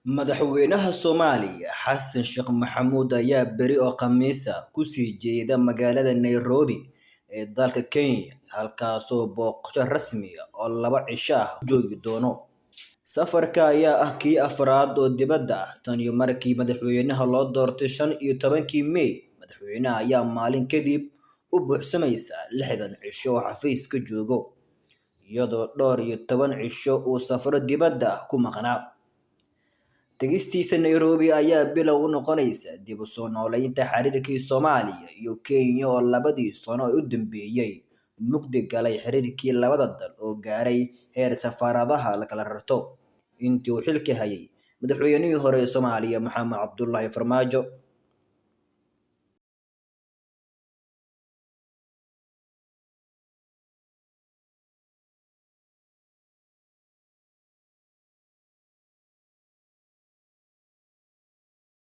Madaxweynaha Soomaaliya Xasan Sheekh Maxamuud ayaa beri oo Khamiis ah ku sii jeeda magaalada Nairobi ee dalka Kenya, halkaasoo booqasho rasmi ah oo 2 cisho ah ku joogi doono. Safarka ayaa ah kii afraad oo dibadda ah tan iyo markii madaxweynaha loo doortay 15-kii May. Madaxweynaha ayaa maalin kadib u buuxsamaysa 60 cisho oo xafiiska joogo, iyadoo dhowr iyo 10 cisho uu safaro dibadda ah ku maqnaa. Tegistiisa Nairobi ayaa bilow u noqonaysa dib u soo noolaynta xiriirkii Soomaaliya iyo Kenya oo 2 sano u dambeeyay mugdi galay xiriirkii labada dal oo gaaray heer safaaradaha la kala rarto. Intii uu xilka hayay madaxweynihii hore ee Soomaaliya Maxamed Cabdullaahi Farmaajo